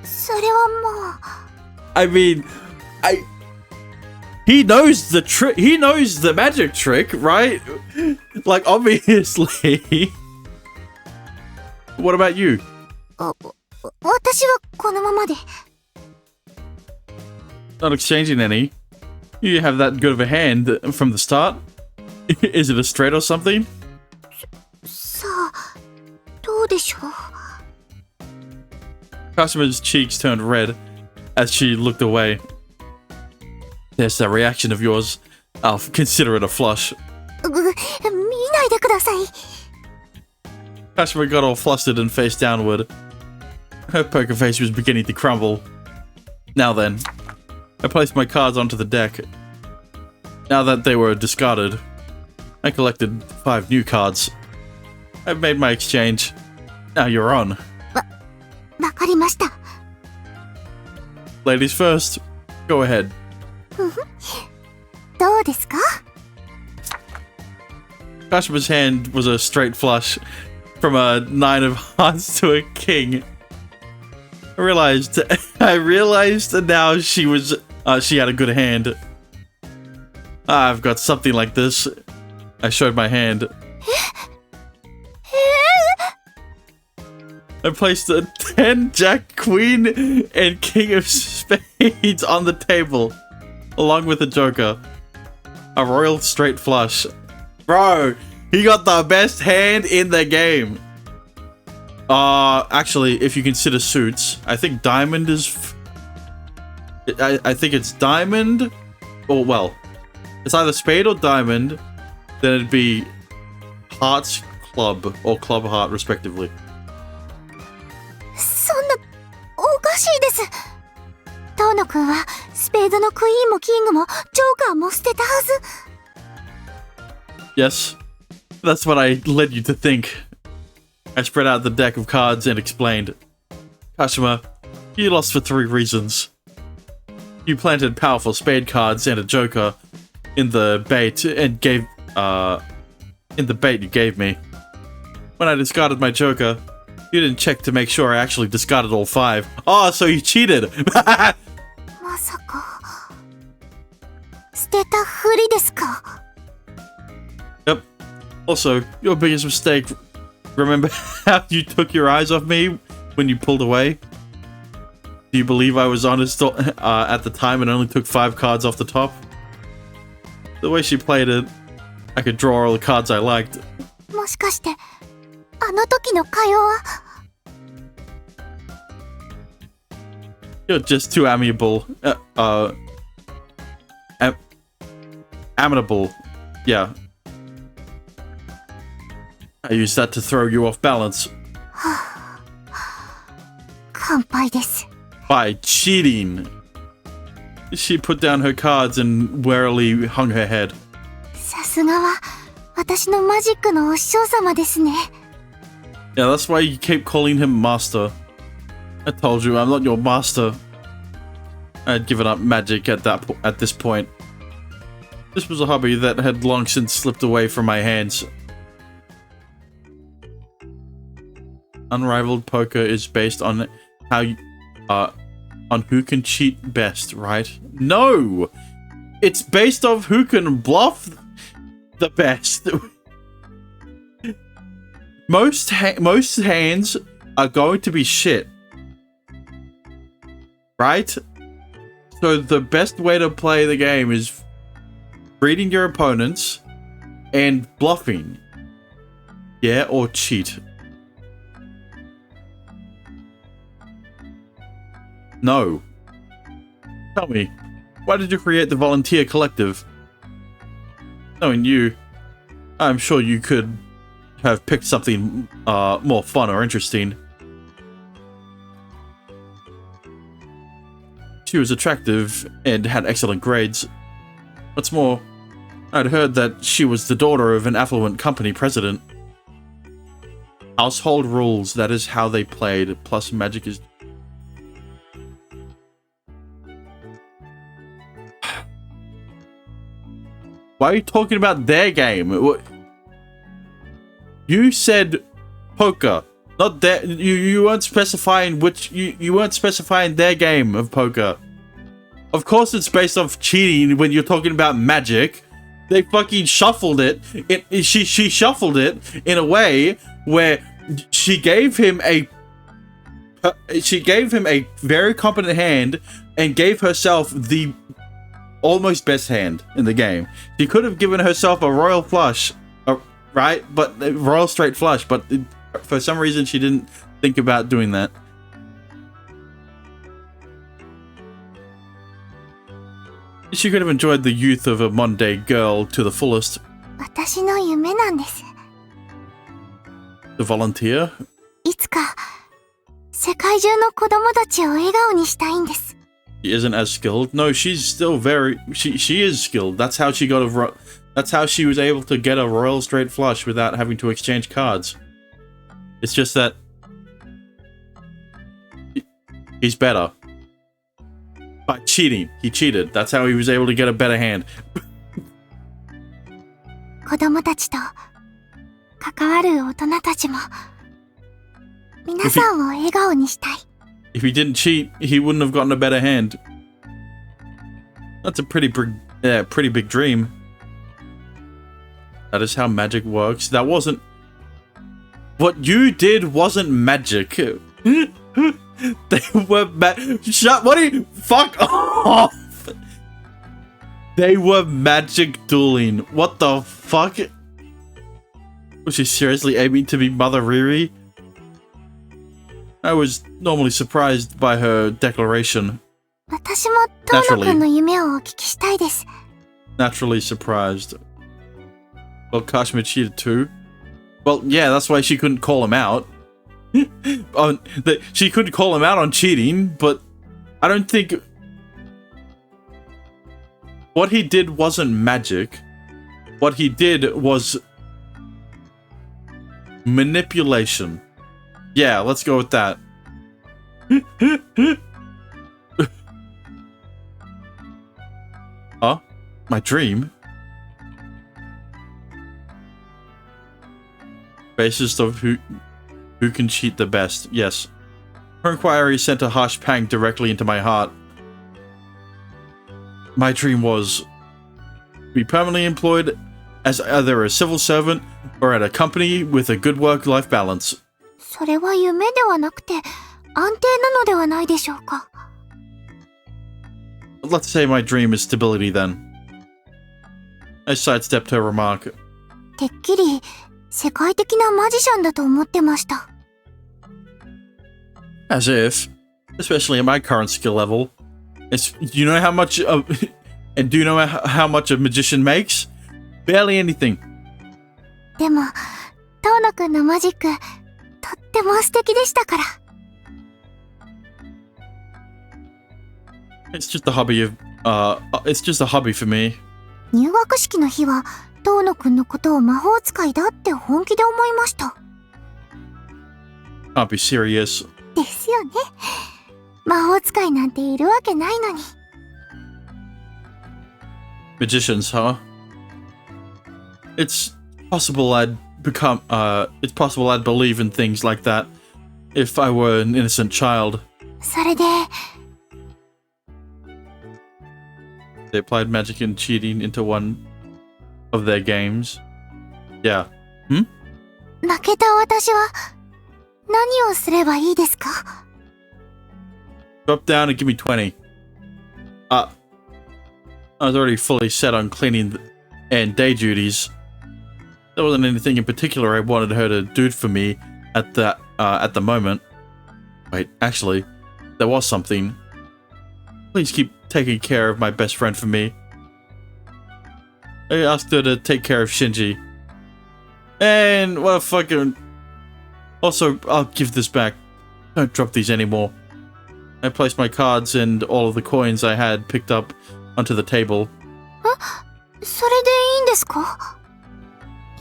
それはもう。I mean, he knows the trick. He knows the magic trick, right? Like, obviously. What about you? 私はこのままで。Not exchanging any. You have that good of a hand from the start? Is it a straight or something? さあ、どうでしょう。Kashima's cheeks turned red as she looked away. There's that reaction of yours. I'll consider it a flush. 見ないでください。Kashima got all flustered and face downward. Her poker face was beginning to crumble. Now then, I placed my cards onto the deck. Now that they were discarded, I collected 5 new cards. I've made my exchange. Now you're on. わかりました。Ladies first. Go ahead. どうですか? Kashima's hand was a straight flush from a 9 of hearts to a king. I realized now she had a good hand. I've got something like this. I showed my hand. I placed a 10, Jack, Queen, and King of Spades on the table, along with a joker. A royal straight flush. Bro, he got the best hand in the game. Actually, if you consider suits, I think diamond is... I think it's diamond, or well, it's either spade or diamond, then it'd be hearts, club, or club heart, respectively. そんな、おかしいです。遠野くんは、スペードのクイーンもキングも、ジョーカーも捨てたはず。Yes, that's what I led you to think. I spread out the deck of cards and explained. Kashima, you lost for 3 reasons. You planted powerful spade cards and a joker in the bait and gave, in the bait you gave me. When I discarded my joker, you didn't check to make sure I actually discarded all 5. Oh, so you cheated! まさか、捨てたふりですか? Yep. Also, your biggest mistake. Remember how you took your eyes off me when you pulled away? Do you believe I was honest at the time and only took 5 cards off the top? The way she played it, I could draw all the cards I liked. もしかして、あの時の会話は? You're just too amiable. Amenable. Yeah. I used that to throw you off balance. 乾杯です。By cheating. She put down her cards and warily hung her head. さすがは、私のマジックのお師匠様ですね。Yeah, that's why you keep calling him master. I told you I'm not your master. I had given up magic at this point. This was a hobby that had long since slipped away from my hands. Unrivaled poker is based on how you, on who can cheat best, right? No! It's based off who can bluff the best. Most hands are going to be shit. Right? So the best way to play the game is reading your opponents and bluffing. Yeah, or cheat. No. Tell me, why did you create the Volunteer Collective? Knowing you, I'm sure you could have picked something more fun or interesting. She was attractive and had excellent grades. What's more, I'd heard that she was the daughter of an affluent company president. Household rules, that is how they played, plus magic is... Why are you talking about their game? You said poker, not their. You weren't specifying which. You weren't specifying their game of poker. Of course, it's based off cheating when you're talking about magic. They fucking shuffled it. She shuffled it in a way where she gave him a very competent hand and gave herself the almost best hand in the game. She could have given herself a royal flush, right? But royal straight flush, but for some reason she didn't think about doing that. She could have enjoyed the youth of a modern-day girl to the fullest. 私の夢なんです。 The volunteer? いつか世界中の子供たちを笑顔にしたいんです。 She isn't as skilled. No, she's still very... She is skilled. That's how she got a... That's how she was able to get a royal straight flush without having to exchange cards. It's just that... He's better. By cheating. He cheated. That's how he was able to get a better hand. 子供たちと関わる大人たちも皆さんを笑顔にしたい。 If he didn't cheat, he wouldn't have gotten a better hand. That's a pretty big dream. That is how magic works. That wasn't... What you did wasn't magic. They were Shut... What are you... Fuck off! They were magic dueling. What the fuck? Was she seriously aiming to be Mother Riri? I was normally surprised by her declaration. 私もトーノ君の夢をお聞きしたいです。 Naturally surprised. Well, Kashmir cheated too. Well, yeah, that's why she couldn't call him out. She couldn't call him out on cheating, but I don't think... What he did wasn't magic. What he did was... manipulation. Yeah, let's go with that. Huh? My dream? Basis of who can cheat the best. Yes. Her inquiry sent a harsh pang directly into my heart. My dream was be permanently employed as either a civil servant or at a company with a good work-life balance. それは夢ではなくて安定なのではないでしょうか。 Let's say my dream is stability then. I sidestepped her remark. てっきり世界的なマジシャンだと思ってました。 As if, especially at my current skill level. Do you know how much of, and do you know how much a magician makes? Barely anything. でも、トーノ君のマジック、とっても素敵でしたから。 It's just a hobby of, it's just a hobby for me. 入学式の日は、トーノ君のことを魔法使いだって本気で思いました。 Can't be serious. ですよね。魔法使いなんているわけないのに。Magicians, huh? It's possible I'd believe in things like that if I were an innocent child. それで They applied magic and cheating into one of their games. Yeah. 負けた私は何をすればいいですか？ Drop down and give me 20. I was already fully set on cleaning and day duties. There wasn't anything in particular I wanted her to do for me at the moment. Wait, actually, there was something. Please keep taking care of my best friend for me. I asked her to take care of Shinji. And what a fucking... Also, I'll give this back. Don't drop these anymore. I placed my cards and all of the coins I had picked up onto the table. それでいいんですか？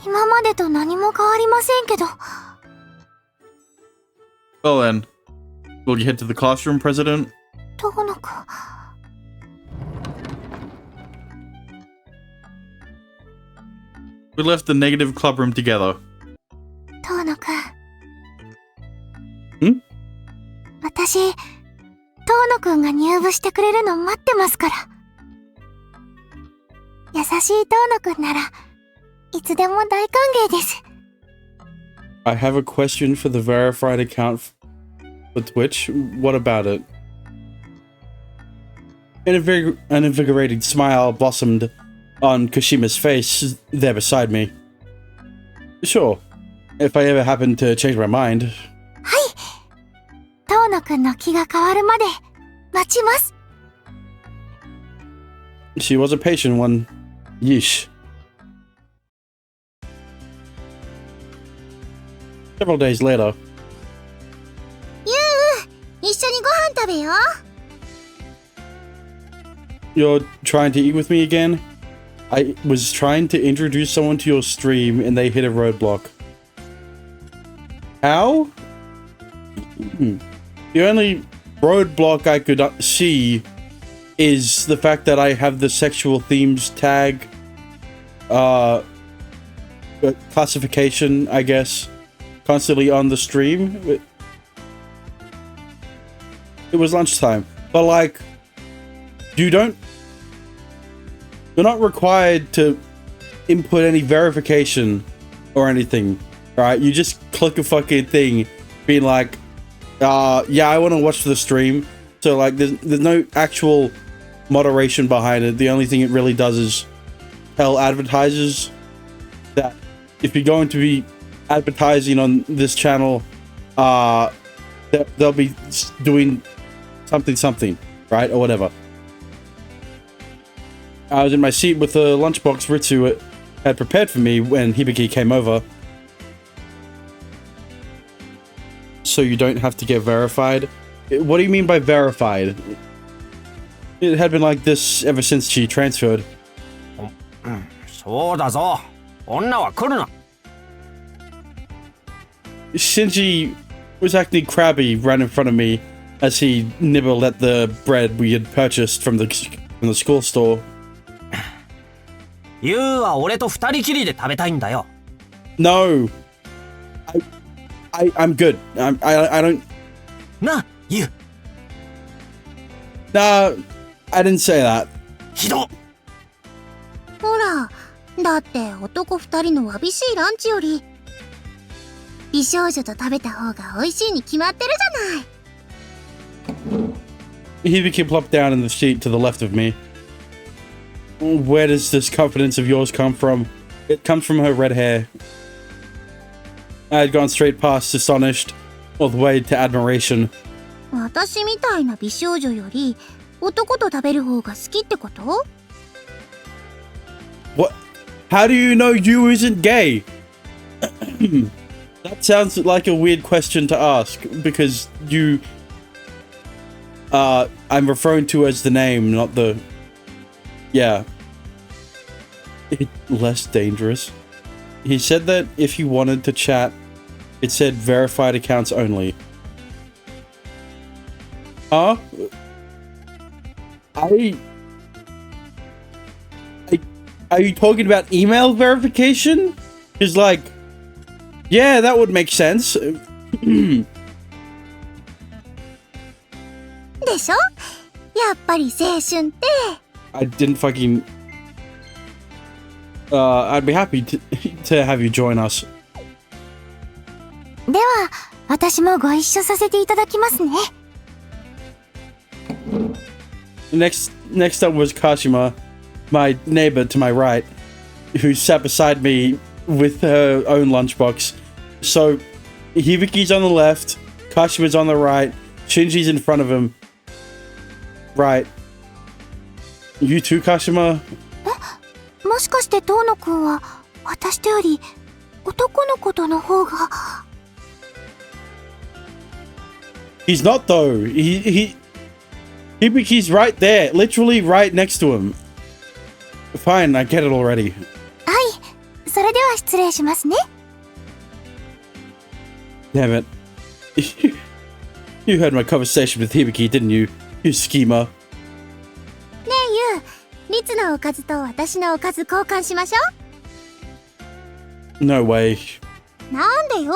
今までと何も変わりませんけど。Well then, will you head to the classroom, President? 遠野くん。We left the negative clubroom together. 遠野くん。ん？私、遠野くんが入部してくれるの待ってますから。優しい遠野くんならいつでも大歓迎です。I have a question for the verified account for Twitch. What about it? An invigorating smile blossomed on Kashima's face there beside me. Sure, if I ever happen to change my mind. はい。遠野くんの気が変わるまで待ちます。She was a patient one. Yeesh. Several days later. 一緒にご飯食べよう。 You're trying to eat with me again? I was trying to introduce someone to your stream and they hit a roadblock. How? The only roadblock I could see is the fact that I have the sexual themes tag classification, I guess, constantly on the stream. It was lunchtime, but like, you're not required to input any verification or anything, right? You just click a fucking thing being like, yeah, I want to watch the stream. So like, there's no actual moderation behind it. The only thing it really does is tell advertisers that if you're going to be advertising on this channel, they'll be doing something, right? Or whatever. I was in my seat with the lunchbox Ritsu had prepared for me when Hibiki came over. So you don't have to get verified? What do you mean by verified? It had been like this ever since she transferred. そうだぞ。女は来るな。 Shinji was acting crabby right in front of me as he nibbled at the bread we had purchased from the school store. ユウは俺と二人きりで食べたいんだよ。 No. I'm good. I don't... な、ユウ。 No, I didn't say that. ひどっ。ほら、だって男二人のわびしいランチより美少女と食べた方が美味しいに決まってるじゃない。 Hibiki plopped down in the seat to the left of me. Where does this confidence of yours come from? It comes from her red hair. I had gone straight past astonished, all the way to admiration. 私みたいな美少女より男と食べる方が好きってこと？ What? How do you know you isn't gay? That sounds like a weird question to ask, because you... I'm referring to as the name, not the... Yeah. Less dangerous. He said that if you wanted to chat, it said verified accounts only. Huh? I Are you talking about email verification? He's like, yeah, that would make sense. でしょ？やっぱり青春って。I didn't fucking. I'd be happy to have you join us. では、私もご一緒させていただきますね。Next up was Kashima, my neighbor to my right, who sat beside me with her own lunchbox. So, Hibiki's on the left, Kashima's on the right, Shinji's in front of him. Right. You too, Kashima? もしかして遠野くんは私とより男の子との方が。He's not though. Hibiki's right there, literally right next to him. Fine, I get it already. はい、それでは失礼しますね。Damn it. You heard my conversation with Hibiki, didn't you? You schemer. ねえゆう、リツのおかずと私のおかず交換しましょう。 No way. なんでよ、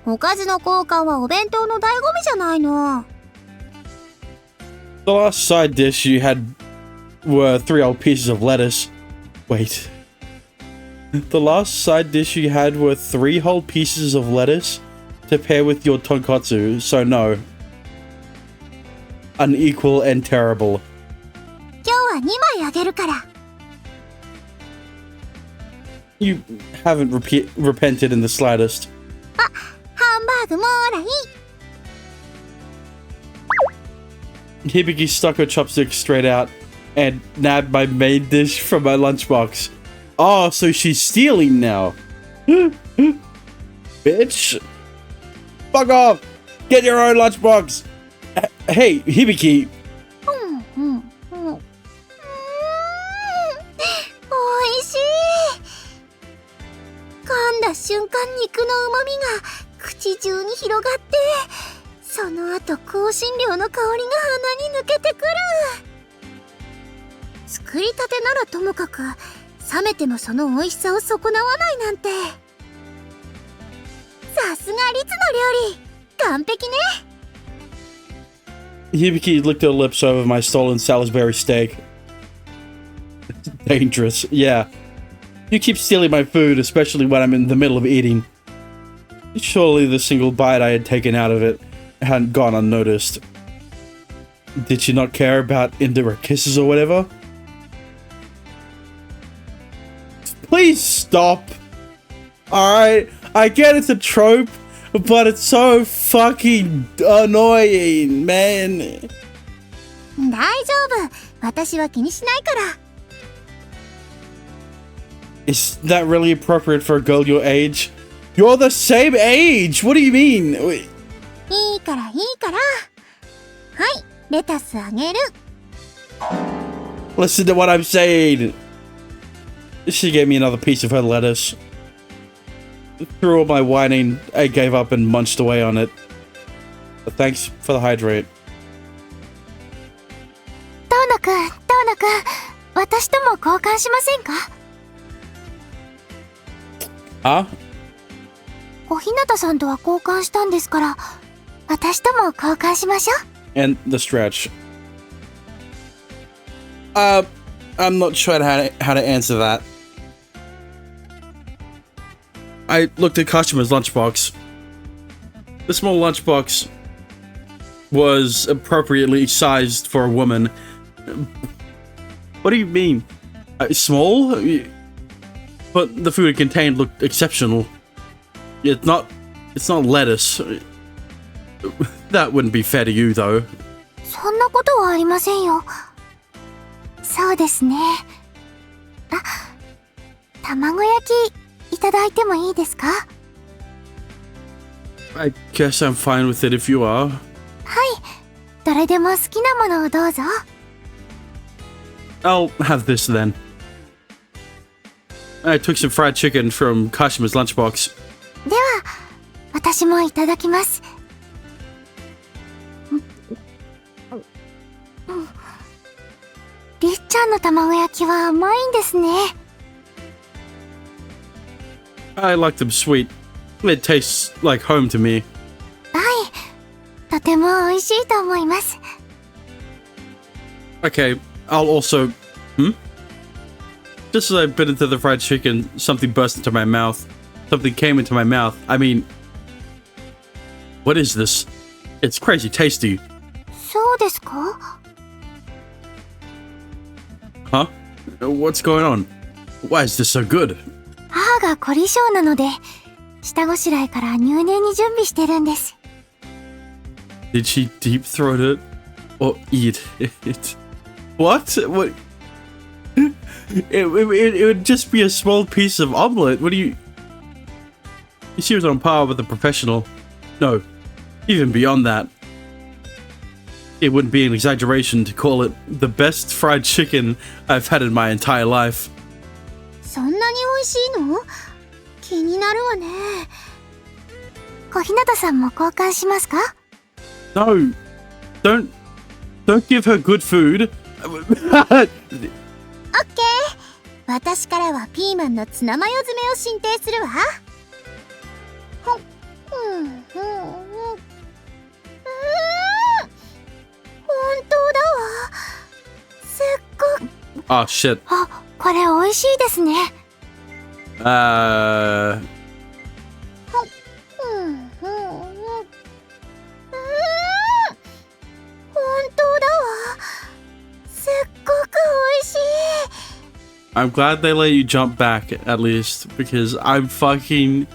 おかずの交換はお弁当の醍醐味じゃないの。 The last side dish you had were 3 old pieces of lettuce. Wait. The last side dish you had were 3 whole pieces of lettuce to pair with your tonkotsu, so no. Unequal and terrible. 今日は2枚あげるから。 You haven't repented in the slightest. あ、ハンバーグもらい。 Hibiki stuck her chopsticks straight out and nabbed my main dish from my lunchbox. Oh, so she's stealing now. Bitch. Fuck off. Get your own lunchbox. Hey, Hibiki. おいしい。噛んだ瞬間肉の旨味が口中に広がって、その後香辛料の香りが鼻に抜けてくる。作りたてならともかく、冷めてもその美味しさを損なわないなんて。さすがリツの料理、完璧ね。 Hibiki licked her lips over my stolen Salisbury steak. Dangerous, yeah. You keep stealing my food, especially when I'm in the middle of eating. Surely the single bite I had taken out of it hadn't gone unnoticed. Did she not care about indirect kisses or whatever? Please stop! Alright, I get it's a trope, but it's so fucking annoying, man. 大丈夫、私は気にしないから。 Is that really appropriate for a girl your age? You're the same age! What do you mean? いいからいいから。はい、レタスあげる。 Listen to what I'm saying! She gave me another piece of her lettuce. Through all my whining, I gave up and munched away on it. But thanks for the hydrate. 遠野くん、私とも交換しませんか？ Huh? おひなたさんとは交換したんですから、私とも交換しましょう。 And the stretch. I'm not sure how to answer that. I looked at Kashima's lunchbox. The small lunchbox was appropriately sized for a woman. What do you mean? Small? But the food it contained looked exceptional. It's not lettuce. That wouldn't be fair to you, though. そんなことはありませんよ。そうですね。あ、卵焼きいただいてもいいですか？ I guess I'm fine with it if you are. はい、どれでも好きなものをどうぞ。 I'll have this then. I took some fried chicken from Kashima's lunchbox. では、私もいただきます。りっちゃんの卵焼きは甘いんですね。I like them sweet. It tastes like home to me. はい。とても美味しいと思います。Okay, I'll also... Just as I bit into the fried chicken, something burst into my mouth. Something came into my mouth. I mean... What is this? It's crazy tasty. そうですか? Huh? What's going on? Why is this so good? 母が凝り性なので、下ごしらえから入念に準備してるんです。Did she deep throat it? Or eat it? What? What? It would just be a small piece of omelette. What do you... She was on par with a professional. No, even beyond that. It wouldn't be an exaggeration to call it the best fried chicken I've had in my entire life. そんなに美味しいの？気になるわね。小日向さんも交換しますか？ No, don't give her good food. オッケー。私からはピーマンのツナマヨ詰めを進呈するわ。本当だわ。すっごく。Oh shit. あ、これ美味しいですね。I'm glad they let you jump back at least, because I'm fucking...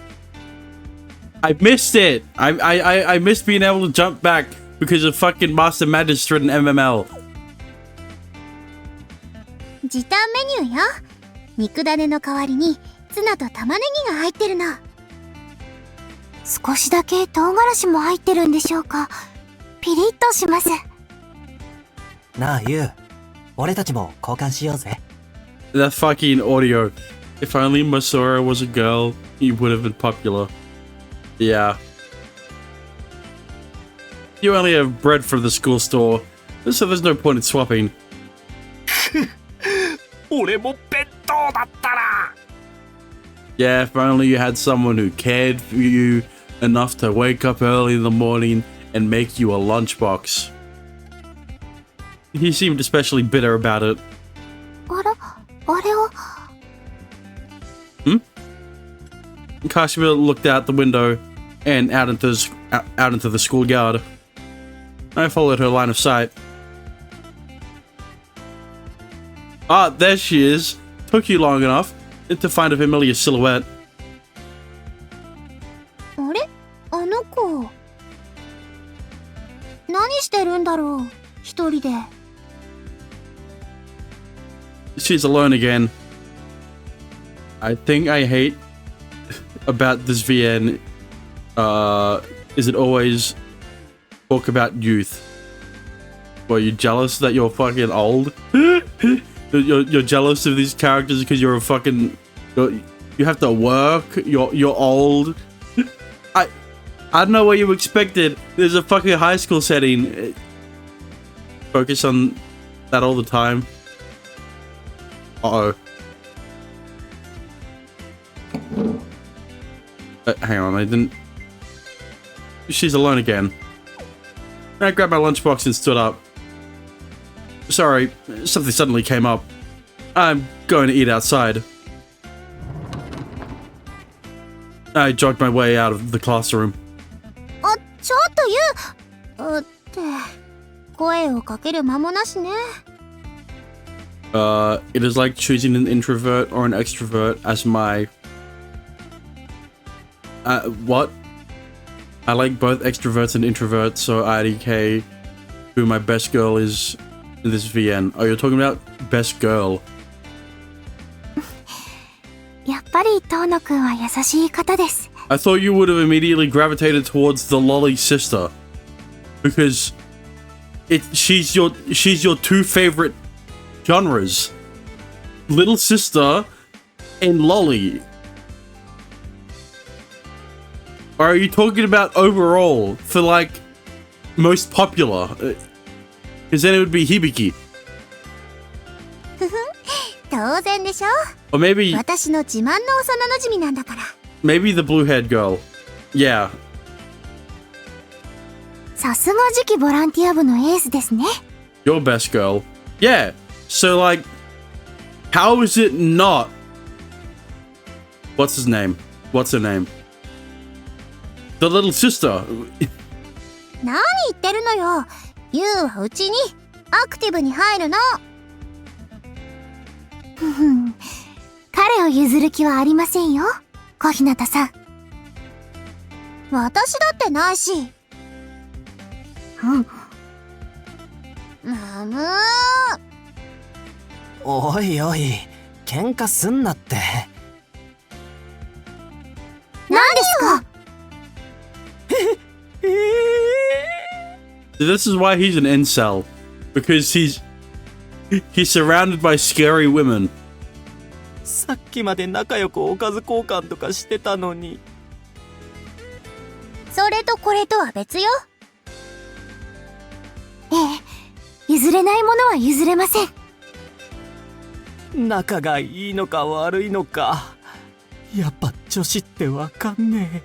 I missed it! I missed being able to jump back because of fucking Master Magistrate and MML. 時短メニューよ。肉ダネの代わりにツナと玉ねぎが入ってるの。少しだけ唐辛子も入ってるんでしょうか。ピリッとします。なあ、ユウ。俺たちも交換しようぜ。That fucking audio. If only Masora was a girl, he would have been popular. Yeah. You only have bread from the school store, so there's no point in swapping. 俺も弁当だったら。 Yeah, if only you had someone who cared for you enough to wake up early in the morning and make you a lunchbox. He seemed especially bitter about it. あれは Kashmir looked out the window and out into the schoolyard. I followed her line of sight. Ah, there she is. Took you long enough to find a familiar silhouette. あれ？あの子。何してるんだろう？一人で。She's alone again. I think I hate about this VN is it always talk about youth. Well, you jealous that you're fucking old? You're jealous of these characters because you're a fucking you have to work. You're old. I don't know what you expected. There's a fucking high school setting. Focus on that all the time. Uh-oh. Hang on, I didn't... She's alone again. I grabbed my lunchbox and stood up. Sorry, something suddenly came up. I'm going to eat outside. I jogged my way out of the classroom. あ、ちょっとゆう。って、声をかける間もなしね。It is like choosing an introvert or an extrovert as my... what? I like both extroverts and introverts, so IDK who my best girl is in this VN. Oh, you're talking about best girl. やっぱり遠野くんは優しい方です。 I thought you would have immediately gravitated towards the lolly sister. Because she's your two favorite genres. Little sister and lolly. Or are you talking about overall for like most popular? Because then it would be Hibiki. 当然でしょ。 Or maybe 私の自慢の幼馴染なんだから。maybe the blue-haired girl. Yeah. さすが次期ボランティア部のエースですね。 Your best girl. Yeah. So, like, how is it not? What's his name? What's her name? The little sister. 何言ってるのよ。ユウはうちにアクティブに入るの。ふふん。彼を譲る気はありませんよ、小日向さん。私だってないし。うん。むむー。おいおい、喧嘩すんなって。何ですか？ This is why he's an incel. Because he's surrounded by scary women. さっきまで仲良くおかず交換とかしてたのに。それとこれとは別よ。ええ、譲れないものは譲れません。仲がいいのか悪いのか、やっぱ女子ってわかんねえ。